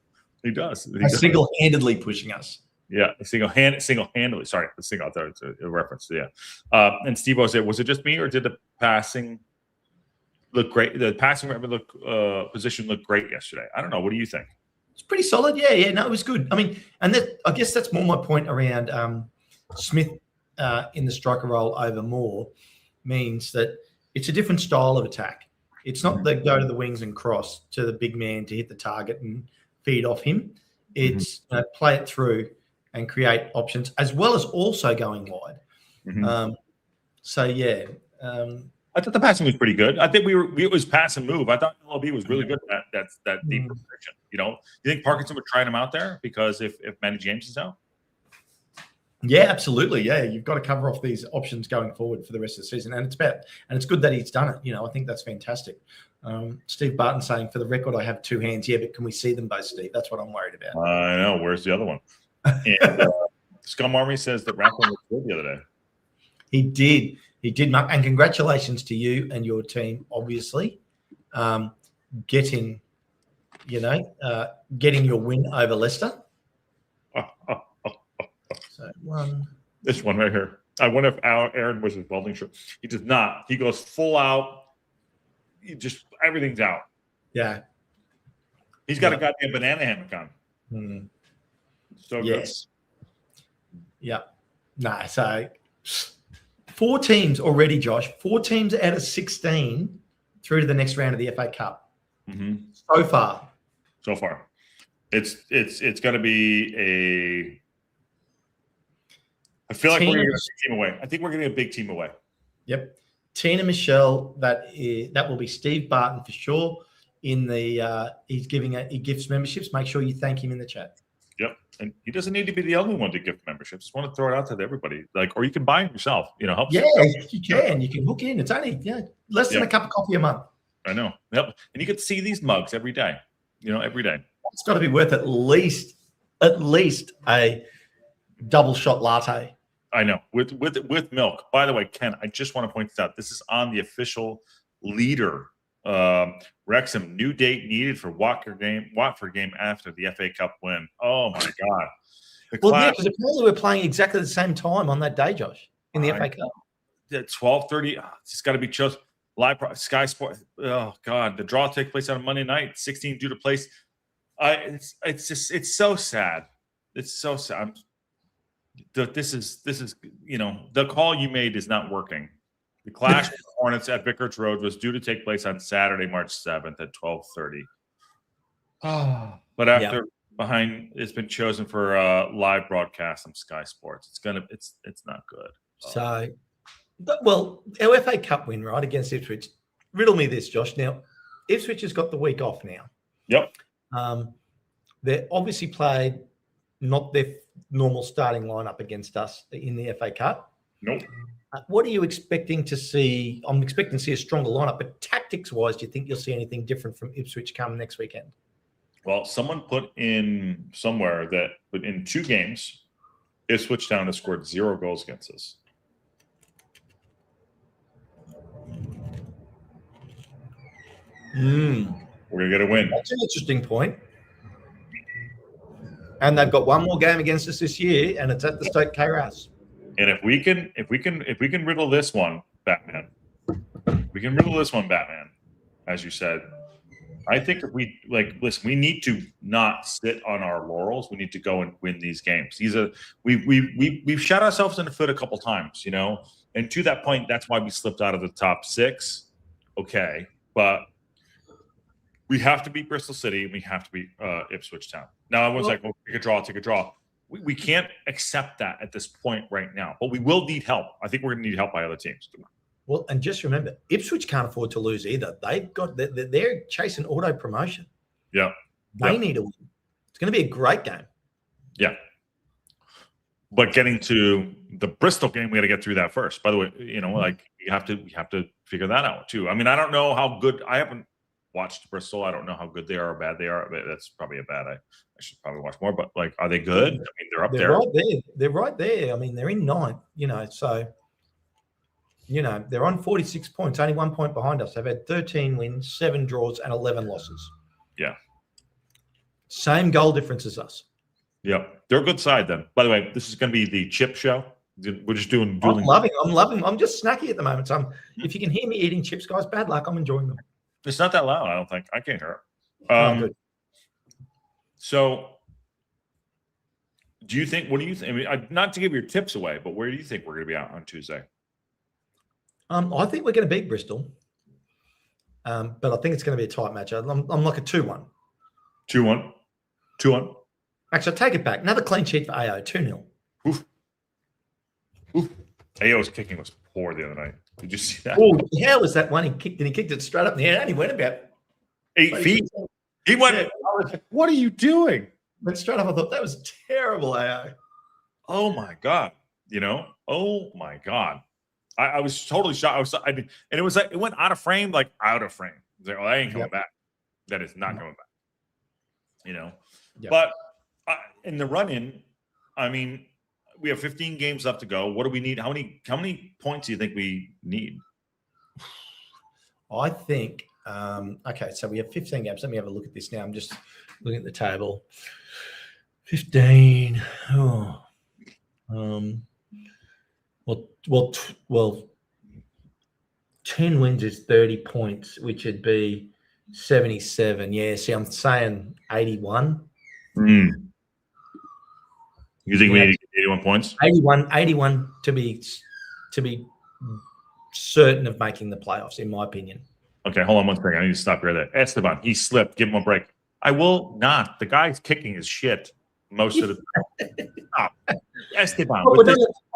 Speaker 1: He does.
Speaker 2: Single-handedly pushing us.
Speaker 1: Yeah, single-handedly. Sorry, the single. I thought it was a reference. Yeah. And Steve said, was it just me or did the passing look great? The passing position looked great yesterday. I don't know. What do you think?
Speaker 2: It's pretty solid. Yeah. No, it was good. I mean, and I guess that's more my point around Smith in the striker role over Moore means that it's a different style of attack. It's not the go to the wings and cross to the big man to hit the target and feed off him. It's play it through and create options as well as also going wide.
Speaker 1: I thought the passing was pretty good. I think it was pass and move. I thought LB was really good at that deep position. You think Parkinson would try him out there because if Manny James is out?
Speaker 2: Yeah, absolutely. Yeah, you've got to cover off these options going forward for the rest of the season, and it's good that he's done it. I think that's fantastic. Steve Barton saying, for the record, I have two hands. Yeah, but can we see them both, Steve? That's what I'm worried about.
Speaker 1: I know. Where's the other one? And Scum Army says that Rathbone was good the other day.
Speaker 2: He did, Mark. And congratulations to you and your team, obviously, getting your win over Leicester. So
Speaker 1: this one right here. I wonder if Aaron was his welding shirt. He does not. He goes full out. Everything's out.
Speaker 2: Yeah.
Speaker 1: He's got a goddamn banana hammock on.
Speaker 2: Mm.
Speaker 1: So
Speaker 2: yes. Good. Yeah. No, so 4 teams already, Josh. 4 teams out of 16 through to the next round of the FA Cup.
Speaker 1: Mm-hmm.
Speaker 2: So far.
Speaker 1: It's going to be a. I feel like we're going to get a big team away. I think we're going to get a big team away.
Speaker 2: Yep. Tina Michelle, that will be Steve Barton for sure. In the he gives memberships. Make sure you thank him in the chat.
Speaker 1: Yep, and he doesn't need to be the only one to gift memberships. Just want to throw it out to everybody, or you can buy them yourself. Help.
Speaker 2: Yeah, you can. You can hook in. It's only less than a cup of coffee a month.
Speaker 1: I know. Yep, and you get to see these mugs every day. Every day.
Speaker 2: It's got to be worth at least a double shot latte.
Speaker 1: I know, with milk. By the way, Ken, I just want to point this out. This is on the official leader. Wrexham, new date needed for Watford game after the FA Cup win. Oh my God!
Speaker 2: Because apparently we're playing exactly the same time on that day, Josh, in the FA Cup.
Speaker 1: At 12:30, it's got to be chosen. Live Sky Sport. Oh God, the draw takes place on a Monday night. 16 due to place. It's so sad. It's so sad. This is the call you made is not working. The clash with the Hornets at Vicarage Road was due to take place on Saturday, March 7th at 12:30. But after it's been chosen for a live broadcast on Sky Sports. It's not good.
Speaker 2: So, our FA Cup win right against Ipswich. Riddle me this, Josh. Now, Ipswich has got the week off now.
Speaker 1: Yep.
Speaker 2: They obviously played not their normal starting lineup against us in the FA Cup.
Speaker 1: Nope.
Speaker 2: What are you expecting to see? I'm expecting to see a stronger lineup, but tactics-wise, do you think you'll see anything different from Ipswich come next weekend?
Speaker 1: Well, someone put in somewhere that in 2 games, Ipswich Town has scored 0 goals against us. We're going to get a win.
Speaker 2: That's an interesting point. And they've got one more game against us this year, and it's at the Stoke K-Ras.
Speaker 1: And if we can riddle this one, Batman, as you said, I think if we listen, we need to not sit on our laurels. We need to go and win these games. We've shot ourselves in the foot a couple times, and to that point, that's why we slipped out of the top 6. Okay, but we have to beat Bristol City and we have to beat Ipswich Town. Now everyone's take a draw. We can't accept that at this point right now, but we will need help. I think we're going to need help by other teams.
Speaker 2: Well, and just remember, Ipswich can't afford to lose either. They're chasing auto promotion.
Speaker 1: Yeah.
Speaker 2: They need a win. It's going to be a great game.
Speaker 1: Yeah. But getting to the Bristol game, we got to get through that first. By the way, we have to figure that out too. I mean, I don't know how good. I haven't watched Bristol. I don't know how good they are or bad they are. That's probably a bad. I should probably watch more. But are they good? I mean, they're up there.
Speaker 2: Right there. They're right there. I mean, they're in 9th. So they're on 46 points, only 1 point behind us. They've had 13 wins, 7 draws, and 11 losses.
Speaker 1: Yeah.
Speaker 2: Same goal difference as us.
Speaker 1: Yep. They're a good side then. By the way, this is going to be the chip show. We're just doing dueling.
Speaker 2: I'm loving. I'm just snacky at the moment. So if you can hear me eating chips, guys, bad luck. I'm enjoying them.
Speaker 1: It's not that loud, I don't think. I can't hear it.
Speaker 2: Good.
Speaker 1: So what do you think? I mean, not to give your tips away, but where do you think we're going to be out on Tuesday?
Speaker 2: I think we're going to beat Bristol. But I think it's going to be a tight match. I'm like a 2-1.
Speaker 1: 2-1. 2-1.
Speaker 2: Actually, I take it back. Another clean sheet for AO, 2-0.
Speaker 1: Oof. AO's kicking was poor the other night. Did you see that?
Speaker 2: Oh, how was that one? He kicked it straight up in the air, and he went about
Speaker 1: 8 feet. He went. I was like, "What are you doing?"
Speaker 2: Went straight up. I thought that was terrible, AO.
Speaker 1: Oh my god! Oh my god! I was totally shocked. And it was like it went out of frame, It's like, oh, that ain't coming back. That is not coming back.
Speaker 2: Yep.
Speaker 1: But in the run-in, I mean, we have 15 games left to go. What do we need? How many points do you think we need?
Speaker 2: I think, okay, so we have 15 games. Let me have a look at this now. I'm just looking at the table. 15. Oh. Well, 10 wins is 30 points, which would be 77. Yeah, see, I'm saying 81.
Speaker 1: You think we need to get 81 points?
Speaker 2: 81 to be certain of making the playoffs, in my opinion.
Speaker 1: Okay, hold on one second. I need to stop you right there. Esteban, he slipped. Give him a break. I will not. The guy's kicking his shit most of the time. Stop. Esteban.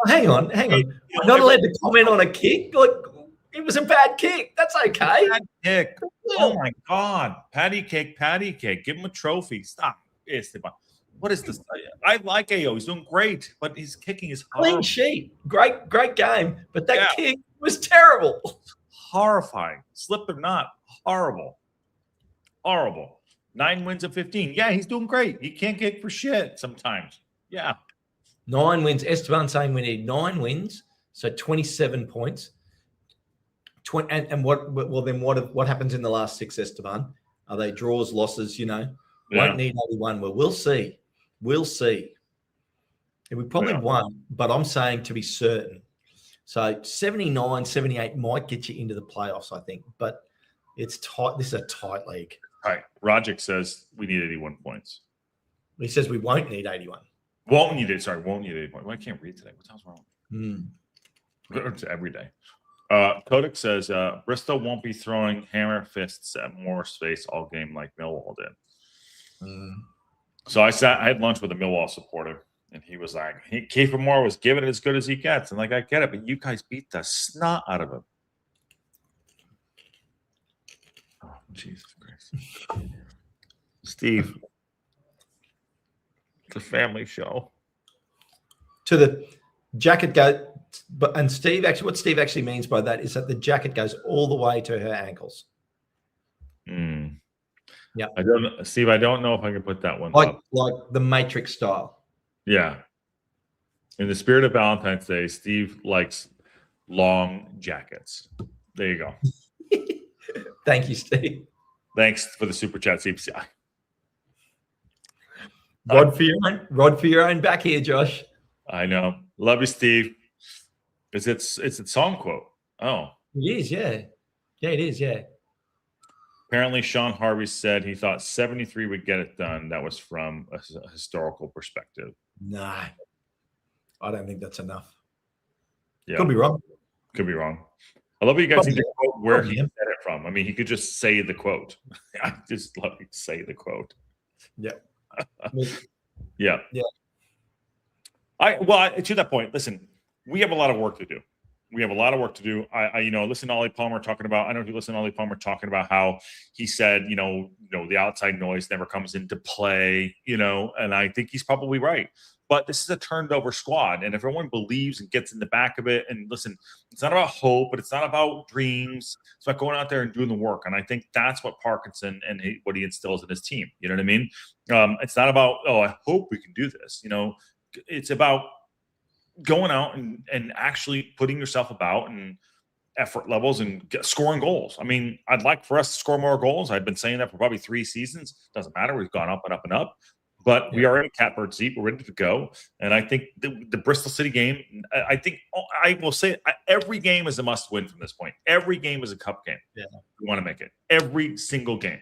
Speaker 2: Hang on. We're not allowed to comment on a kick. Look, it was a bad kick. That's okay.
Speaker 1: Bad kick. Oh, my God. Patty cake. Give him a trophy. Stop. Esteban. What is this? I like AO. He's doing great, but his kicking is horrible.
Speaker 2: Clean sheet. Great game. But that kick was terrible.
Speaker 1: Horrifying. Slipped or not. Horrible. 9 wins of 15. Yeah, he's doing great. He can't kick for shit sometimes. Yeah.
Speaker 2: 9 wins. Esteban saying we need 9 wins, so 27 points. And what happens in the last 6, Esteban? Are they draws, losses? Won't need 81. Well, we'll see. And we probably won, but I'm saying to be certain. So 79, 78 might get you into the playoffs, I think, but it's tight. This is a tight league.
Speaker 1: All right. Rogic says we need 81 points.
Speaker 2: He says we won't need 81.
Speaker 1: Won't need 80 points. Well, I can't read today. What the hell's wrong? It's every day. Kodak says Bristol won't be throwing hammer fists at more space all game like Millwall did. So I had lunch with a Millwall supporter, and he was like, Kiefer Moore was giving it as good as he gets. And like, I get it, but you guys beat the snot out of him. Oh, Jesus Christ. Steve, it's a family show.
Speaker 2: To the jacket go, and Steve actually, what Steve actually means by that is that the jacket goes all the way to her ankles. Yeah,
Speaker 1: Steve, I don't know if I can put that one
Speaker 2: like
Speaker 1: up.
Speaker 2: Like the Matrix style.
Speaker 1: Yeah. In the spirit of Valentine's Day, Steve likes long jackets. There you go.
Speaker 2: Thank you, Steve.
Speaker 1: Thanks for the super chat, Steve.
Speaker 2: Rod for your own back here, Josh.
Speaker 1: I know. Love you, Steve. It's a song quote. Oh.
Speaker 2: It is, yeah. Yeah, it is, yeah.
Speaker 1: Apparently, Sean Harvey said he thought 73 would get it done. That was from a historical perspective.
Speaker 2: No, I don't think that's enough.
Speaker 1: Yeah.
Speaker 2: Could be wrong.
Speaker 1: I love you guys need to quote where he said it from. I mean, he could just say the quote. I just love you to say the quote.
Speaker 2: Yeah.
Speaker 1: Yeah. To that point, listen, we have a lot of work to do. I listen to Ollie Palmer talking about, I don't know if you listen to Ollie Palmer talking about how he said, the outside noise never comes into play, and I think he's probably right. But this is a turned over squad. And if everyone believes and gets in the back of it, and listen, it's not about hope, but it's not about dreams. It's about going out there and doing the work. And I think that's what Parkinson and what he instills in his team. You know what I mean? It's not about, I hope we can do this. It's about going out and actually putting yourself about and effort levels and scoring goals. I mean, I'd like for us to score more goals. I've been saying that for probably 3 seasons. Doesn't matter. We've gone up and up and up. But we are in a catbird seat. We're ready to go. And I think the Bristol City game, I will say every game is a must win from this point. Every game is a cup game. Yeah. We want to make it. Every single game.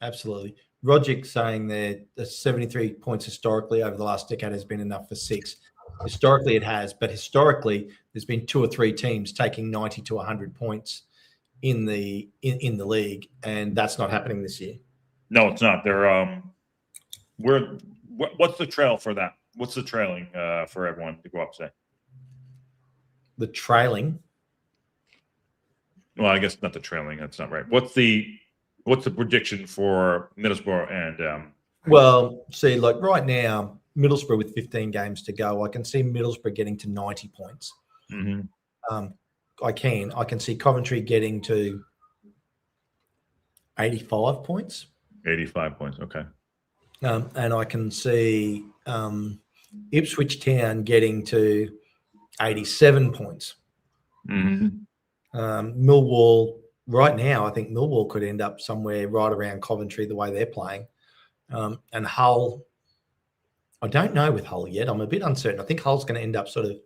Speaker 2: Absolutely. Rogic saying that the 73 points historically over the last decade has been enough for 6. Historically, it has. But historically, there's been 2 or 3 teams taking 90 to 100 points in the league. And that's not happening this year.
Speaker 1: No, it's not. What's the trail for that? What's the trailing for everyone to go up, say?
Speaker 2: The trailing?
Speaker 1: Well, I guess not the trailing. That's not right. What's the prediction for Middlesbrough and
Speaker 2: Well, see, like right now, Middlesbrough with 15 games to go, I can see Middlesbrough getting to 90 points.
Speaker 1: Mm-hmm.
Speaker 2: I can see Coventry getting to 85 points.
Speaker 1: 85 points. Okay.
Speaker 2: And I can see Ipswich Town getting to 87 points. Millwall, right now, I think Millwall could end up somewhere right around Coventry the way they're playing. And Hull, I don't know with Hull yet. I'm a bit uncertain. I think Hull's going to end up sort of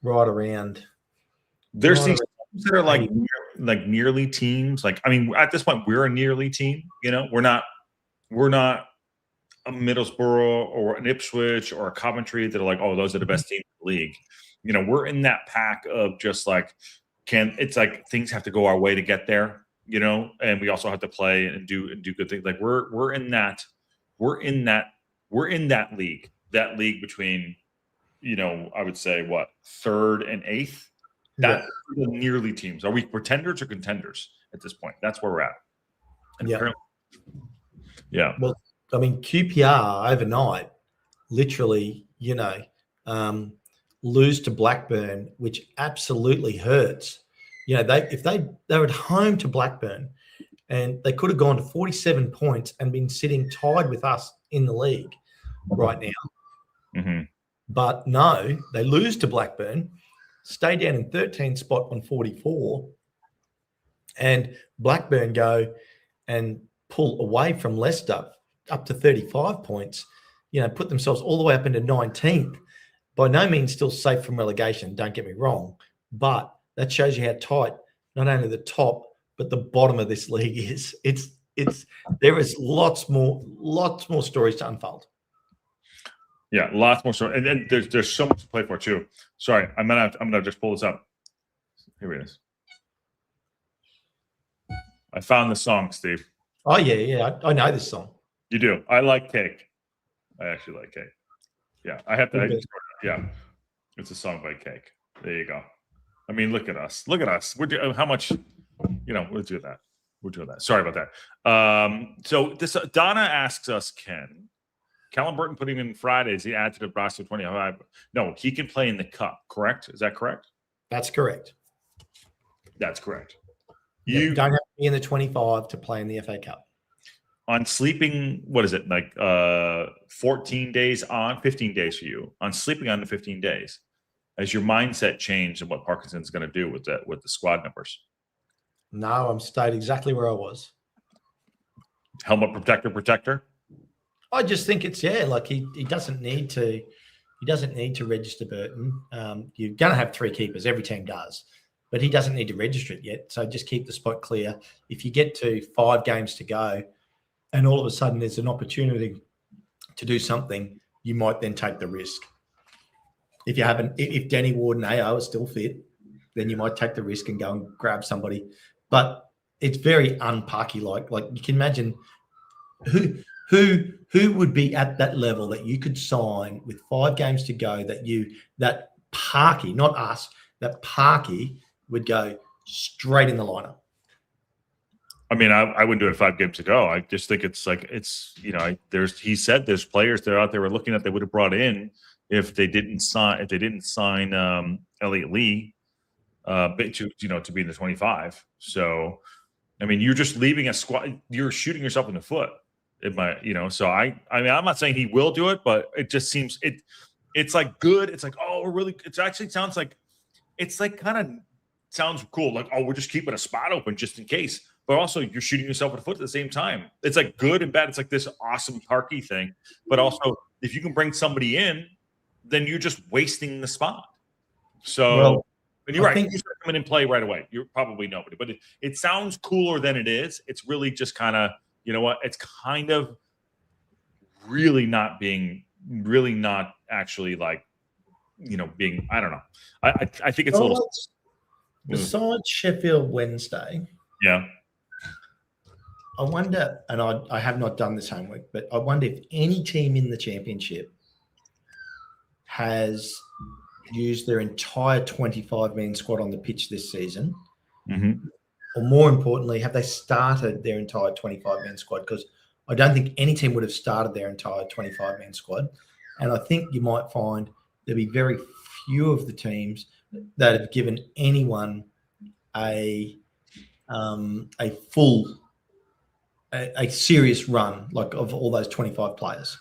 Speaker 2: right around.
Speaker 1: There's these teams that are like nearly teams. Like, I mean, at this point, we're a nearly team. You know, we're not a Middlesbrough or an Ipswich or a Coventry that are like, oh, those are the best teams in the league. You know, we're in that pack of just like, it's like things have to go our way to get there, you know, and we also have to play and do good things. Like we're in that league, between, you know, I would say what, 3rd and 8th. That's the nearly teams. Are we pretenders or contenders at this point? That's where we're at. And yeah.
Speaker 2: Well, I mean, QPR overnight, literally, you know, lose to Blackburn, which absolutely hurts. You know, if they were at home to Blackburn, and they could have gone to 47 points and been sitting tied with us in the league right now. But no, they lose to Blackburn, stay down in 13th spot on 44, and Blackburn go and pull away from Leicester up to 35 points, you know, put themselves all the way up into 19th. By no means still safe from relegation, don't get me wrong, but that shows you how tight not only the top but the bottom of this league is. There is lots more stories to unfold.
Speaker 1: Yeah, lots more stories, and then there's so much to play for too. Sorry, I'm gonna just pull this up. Here it is. I found the song, Steve.
Speaker 2: Oh yeah, I know this song.
Speaker 1: You do. I like Cake. I actually like Cake. Yeah, I have to. Yeah, it's a song by Cake. There you go. I mean, look at us. Look at us. We're doing how much? You know, we'll do that. We're doing that. Sorry about that. So this Donna asks us, Callum Burton putting in Fridays, he added to the roster 25. No, he can play in the cup, correct? Is that correct?
Speaker 2: That's correct.
Speaker 1: That's correct.
Speaker 2: You don't have to be in the 25 to play in the FA Cup.
Speaker 1: On sleeping, what is it, like 14 days on, 15 days for you, on sleeping on the 15 days, has your mindset changed and what Parkinson's going to do with the squad numbers?
Speaker 2: No, I'm stayed exactly where I was.
Speaker 1: Helmet protector?
Speaker 2: I just think it's, like he doesn't need to register Burton. You're going to have 3 keepers. Every team does. But he doesn't need to register it yet. So just keep the spot clear. If you get to 5 games to go and all of a sudden there's an opportunity to do something, you might then take the risk. If Danny Ward and AO are still fit, then you might take the risk and go and grab somebody. But it's very un-Parky like you can imagine who would be at that level that you could sign with 5 games to go that Parky, not us, that Parky would go straight in the lineup.
Speaker 1: I mean, I wouldn't do it 5 games ago. I just think he said there's players that are out there we're looking at they would have brought in if they didn't sign Elliot Lee to be in the 25. So I mean, you're just leaving a squad, you're shooting yourself in the foot. So I mean, I'm not saying he will do it, but it just seems it's like good. It's like, oh, it actually sounds like it's like kind of sounds cool. Like, oh, we're just keeping a spot open just in case. But also you're shooting yourself in the foot at the same time. It's like good and bad. It's like this awesome Parky thing. But also if you can bring somebody in, then you're just wasting the spot. So and you're right. You start coming in play right away. You're probably nobody. But it sounds cooler than it is. It's really just kind of, you know what? It's kind of really not actually like, being, I don't know. I think it's a little.
Speaker 2: Besides Sheffield Wednesday.
Speaker 1: Yeah.
Speaker 2: I wonder, and I have not done this homework, but I wonder if any team in the championship has used their entire 25-man squad on the pitch this season.
Speaker 1: Mm-hmm.
Speaker 2: Or more importantly, have they started their entire 25-man squad? Because I don't think any team would have started their entire 25-man squad. And I think you might find there'll be very few of the teams that have given anyone a full a serious run like of all those 25 players.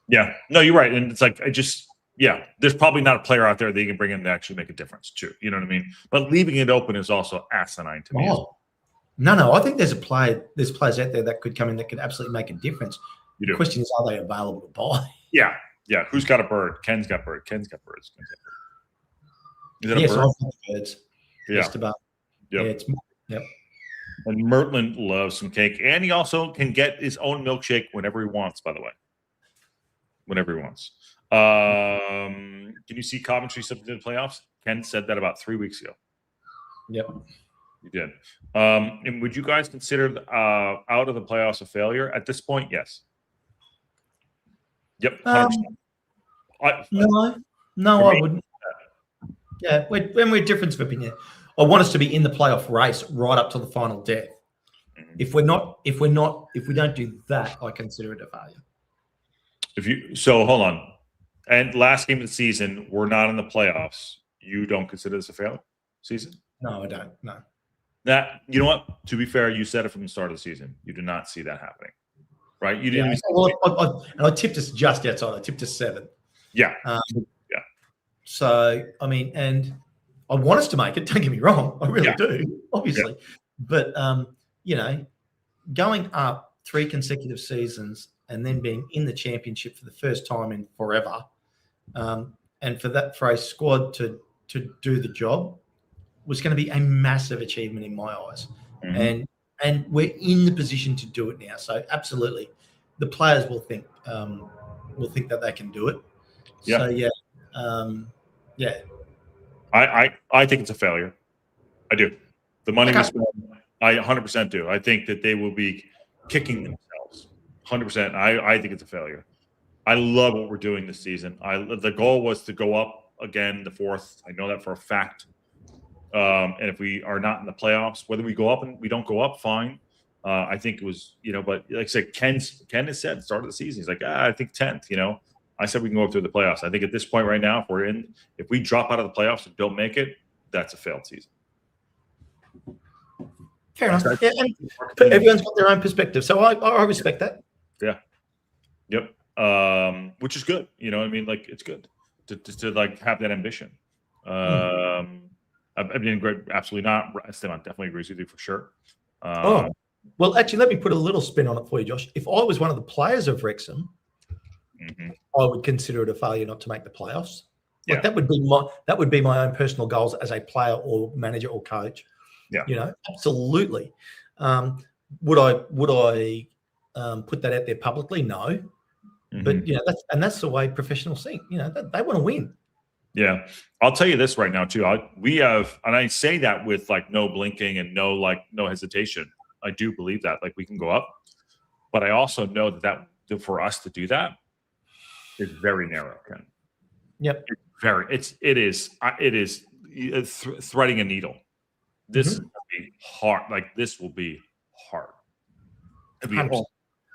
Speaker 1: Yeah, no, you're right, and it's like there's probably not a player out there that you can bring in to actually make a difference too. You know what I mean? But leaving it open is also asinine to me.
Speaker 2: No, I think there's players out there that could come in that could absolutely make a difference.
Speaker 1: You do.
Speaker 2: The question is, are they available to buy?
Speaker 1: Yeah. Who's got a bird? Ken's got bird. Ken's got birds. Is it
Speaker 2: Yes,
Speaker 1: a bird?
Speaker 2: I've got birds.
Speaker 1: Yeah.
Speaker 2: Just about.
Speaker 1: Yep.
Speaker 2: Yep.
Speaker 1: And Mertland loves some cake, and he also can get his own milkshake whenever he wants. By the way, whenever he wants. Can you see Coventry slipping into the playoffs? Ken said that about 3 weeks ago.
Speaker 2: Yep.
Speaker 1: You did. And would you guys consider out of the playoffs a failure at this point? Yes. Yep. 100%.
Speaker 2: No, I wouldn't. Yeah, we're difference of opinion. I want us to be in the playoff race right up to the final death. If we don't do that, I consider it a failure.
Speaker 1: Hold on. And last game of the season, we're not in the playoffs. You don't consider this a failure season?
Speaker 2: No, I don't. No.
Speaker 1: That, you know what? To be fair, you said it from the start of the season. You did not see that happening, right? You didn't.
Speaker 2: I tipped us just outside. I tipped us 7.
Speaker 1: Yeah.
Speaker 2: So I mean, and I want us to make it. Don't get me wrong. I really do, obviously. Yeah. But going up 3 consecutive seasons and then being in the championship for the first time in forever, and for a squad to do the job was going to be a massive achievement in my eyes. Mm-hmm. And we're in the position to do it now. So absolutely, the players will think that they can do it. Yeah. So
Speaker 1: I think it's a failure. I do. The money was spent. I 100% do. I think that they will be kicking themselves. 100%. I think it's a failure. I love what we're doing this season. The goal was to go up again, the 4th. I know that for a fact. And if we are not in the playoffs, whether we go up and we don't go up, fine. I think it was, but like I said, Ken has said start of the season, he's like, I think 10th, I said we can go up through the playoffs. I think at this point right now, if we drop out of the playoffs and don't make it, that's a failed season.
Speaker 2: Fair enough. Yeah, and everyone's got their own perspective, so I respect that.
Speaker 1: Yeah. Yep. Which is good. Like it's good to like have that ambition. I mean, Greg, absolutely not. Esteban definitely agrees with you for sure.
Speaker 2: Well, actually, let me put a little spin on it for you, Josh. If I was one of the players of Wrexham, I would consider it a failure not to make the playoffs. Like that would be my own personal goals as a player or manager or coach. Yeah, absolutely. Would I put that out there publicly? No. But that's the way professionals think. They want to win.
Speaker 1: Yeah, I'll tell you this right now too. We have, and I say that with like no blinking and no hesitation. I do believe that we can go up, but I also know that for us to do that is very narrow, Ken.
Speaker 2: Yep.
Speaker 1: It is threading a needle. This is going to be hard. This will be hard. It'll be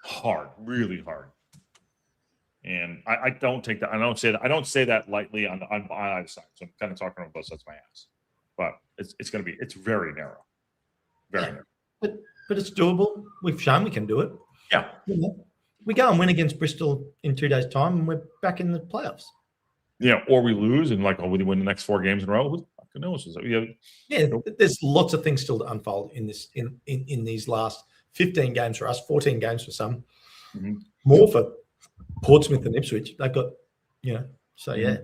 Speaker 1: hard, really hard. And I don't take that. I don't say that lightly on either side. So I'm kind of talking on both sides of my ass. But it's very narrow. Very narrow.
Speaker 2: But it's doable. We've shown we can do it.
Speaker 1: Yeah.
Speaker 2: We go and win against Bristol in 2 days' time, and we're back in the playoffs.
Speaker 1: Yeah, or we lose and we win the next 4 games in a row. Who the fuck knows?
Speaker 2: Yeah, there's lots of things still to unfold in these last 15 games for us, 14 games for some, more for Portsmouth and Ipswich. They've got, so yeah.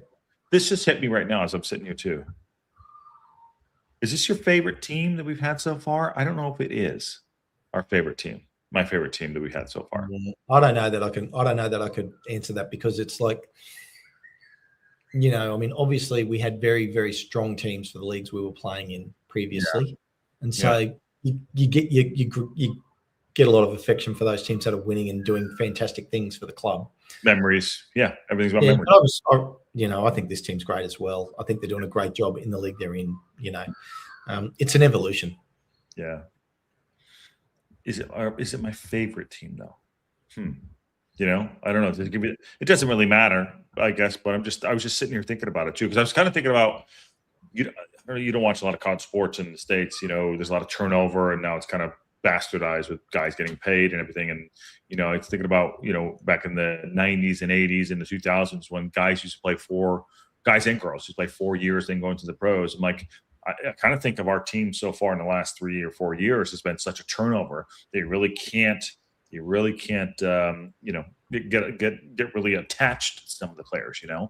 Speaker 1: This just hit me right now as I'm sitting here too. Is this your favorite team that we've had so far? I don't know if it is our favorite team. My favorite team that we've had so far.
Speaker 2: I don't know that I could answer that because it's like, obviously we had very, very strong teams for the leagues we were playing in previously. Yeah. And so you get a lot of affection for those teams that are winning and doing fantastic things for the club.
Speaker 1: Memories. Yeah. Everything's about memories.
Speaker 2: I think this team's great as well. I think they're doing a great job in the league they're in, it's an evolution.
Speaker 1: Yeah. Is it my favorite team though? I don't know. It doesn't really matter, I guess, but I was just sitting here thinking about it too. Because I was kind of thinking about, you don't watch a lot of college sports in the States, there's a lot of turnover and now it's kind of bastardized with guys getting paid and everything. And, it's thinking about, back in the 90s and 80s and the 2000s when guys used to play guys and girls used to play 4 years, then go into the pros. I'm like, I kind of think of our team so far in the last 3 or 4 years has been such a turnover. They really can't, get really attached to some of the players, and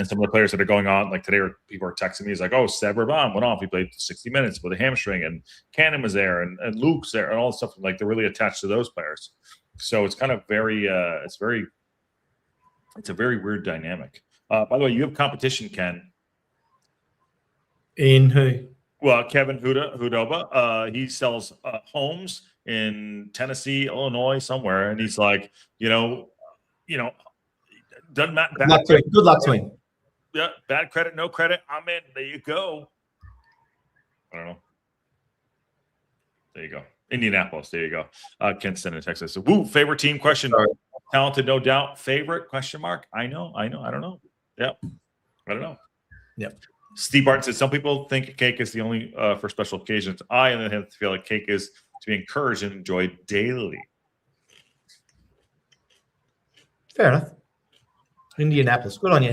Speaker 1: some of the players that are going on, like today, people are texting me, it's like, oh, Sever Bond went off. He played 60 minutes with a hamstring, and Cannon was there, and Luke's there, and all this stuff. Like, they're really attached to those players. So it's kind of it's a very weird dynamic. By the way, you have competition, Ken.
Speaker 2: In who?
Speaker 1: Well, Kevin Hudova, he sells homes in Tennessee, Illinois, somewhere, and he's like, doesn't matter.
Speaker 2: Good luck to him.
Speaker 1: Yeah, bad credit, no credit. I'm in. There you go. I don't know. There you go. Indianapolis. There you go. Ken sent a text. I said, "Woo, favorite team question.
Speaker 2: Sorry.
Speaker 1: Talented, no doubt. Favorite question mark. I know. I don't know. Yep. I don't know.
Speaker 2: Yep.
Speaker 1: Steve Barton says some people think cake is the only for special occasions. I, on the other hand, feel like cake is to be encouraged and enjoyed daily.
Speaker 2: Fair enough. Indianapolis. Good on you,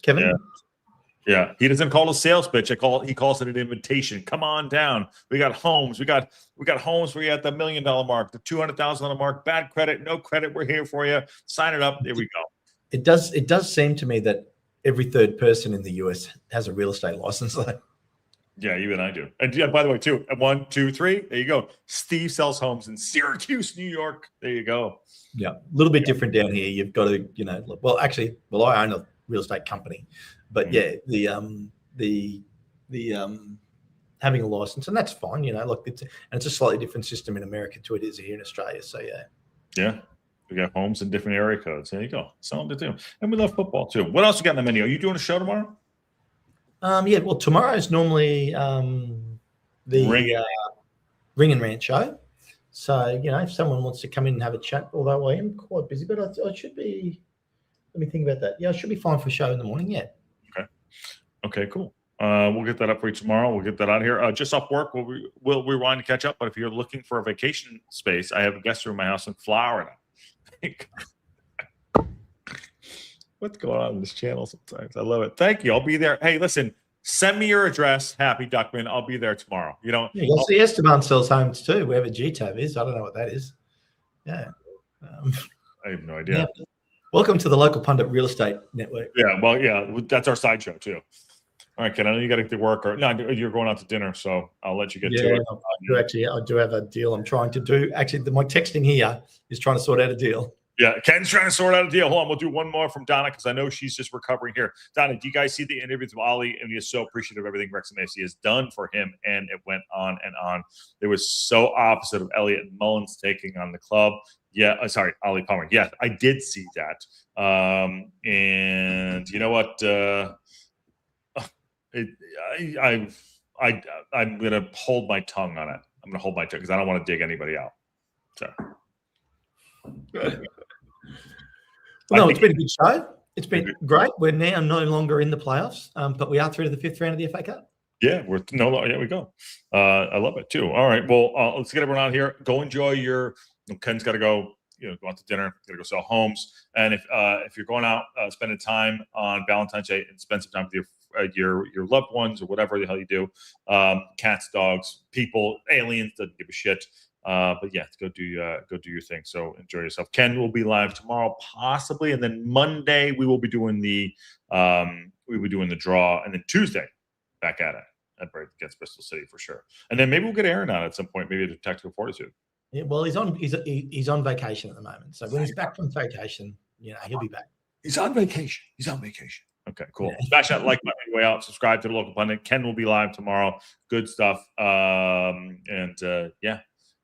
Speaker 2: Kevin.
Speaker 1: Yeah. He doesn't call it a sales pitch. He calls it an invitation. Come on down. We got homes. We got homes where you're at the $1 million mark, the $200,000 mark. Bad credit, no credit. We're here for you. Sign it up. There we go.
Speaker 2: It does seem to me that every third person in the US has a real estate license.
Speaker 1: Yeah, even I do. And yeah, by the way, too, 1, 2, 3, there you go. Steve sells homes in Syracuse, New York. There you go.
Speaker 2: Yeah, a little bit different down here. You've got to, I own a real estate company, but the having a license, and that's fine. It's a slightly different system in America to it is here in Australia. So
Speaker 1: yeah. We got homes in different area codes. There you go. Something to do. And we love football, too. What else you got in the menu? Are you doing a show tomorrow?
Speaker 2: Well, tomorrow's normally the Ring and Rant show. So, if someone wants to come in and have a chat, although I am quite busy, but I should be, let me think about that. Yeah, I should be fine for a show in the morning, yeah.
Speaker 1: Okay, cool. We'll get that up for you tomorrow. We'll get that out here. Just off work, we'll rewind to catch up. But if you're looking for a vacation space, I have a guest room in my house in Florida. What's going on in this channel sometimes? I love it. Thank you. I'll be there. Hey, listen, send me your address, Happy Duckman. I'll be there tomorrow.
Speaker 2: You'll see Esteban sells homes too, wherever GTAV is. I don't know what that is. Yeah.
Speaker 1: I have no idea.
Speaker 2: Yeah. Welcome to the Local Pundit Real Estate Network.
Speaker 1: Yeah, well, yeah, that's our side show too. All right, Ken, I know you got to get to work, or no, you're going out to dinner, so I'll let you get to it.
Speaker 2: I do have a deal I'm trying to do. Actually, my texting here is trying to sort out a deal.
Speaker 1: Yeah, Ken's trying to sort out a deal. Hold on, we'll do one more from Donna because I know she's just recovering here. Donna, do you guys see the interviews with Ali? And he is so appreciative of everything Wrexham A.F.C has done for him, and it went on and on. It was so opposite of Elliot Mullins taking on the club. Yeah, sorry, Ali Palmer. Yeah, I did see that. And you know what? I'm going to hold my tongue on it. I'm going to hold my tongue because I don't want to dig anybody out. So.
Speaker 2: No, it's been a good show. It's been great. We're now no longer in the playoffs, but we are through to the 5th round of the FA Cup.
Speaker 1: Yeah, we go. I love it too. All right, well, let's get everyone out here. Go enjoy your. Ken's got to go. Go out to dinner. Got to go sell homes. And if you're going out, spending time on Valentine's Day and spend some time with your loved ones or whatever the hell you do, cats, dogs, people, aliens, doesn't give a shit. But yeah, go do your thing. So enjoy yourself. Ken will be live tomorrow, possibly, and then Monday we will be doing the draw, and then Tuesday back at it against Bristol City for sure. And then maybe we'll get Aaron on at some point, maybe to Tactical Fortitude.
Speaker 2: Yeah, well, he's on vacation at the moment. So when he's back from vacation, he'll be back.
Speaker 1: He's on vacation. Okay, cool. Yeah. Smash that like button on your way out. Subscribe to the Local Pundit. Ken will be live tomorrow. Good stuff. Yeah.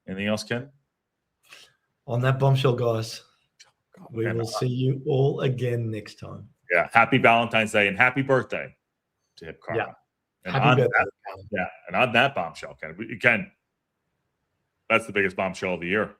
Speaker 1: Anything else, Ken?
Speaker 2: On that bombshell, guys, we will see you all again next time.
Speaker 1: Yeah. Happy Valentine's Day and happy birthday to Hip Karma.
Speaker 2: Yeah.
Speaker 1: And happy birthday. And on that bombshell, Ken, that's the biggest bombshell of the year.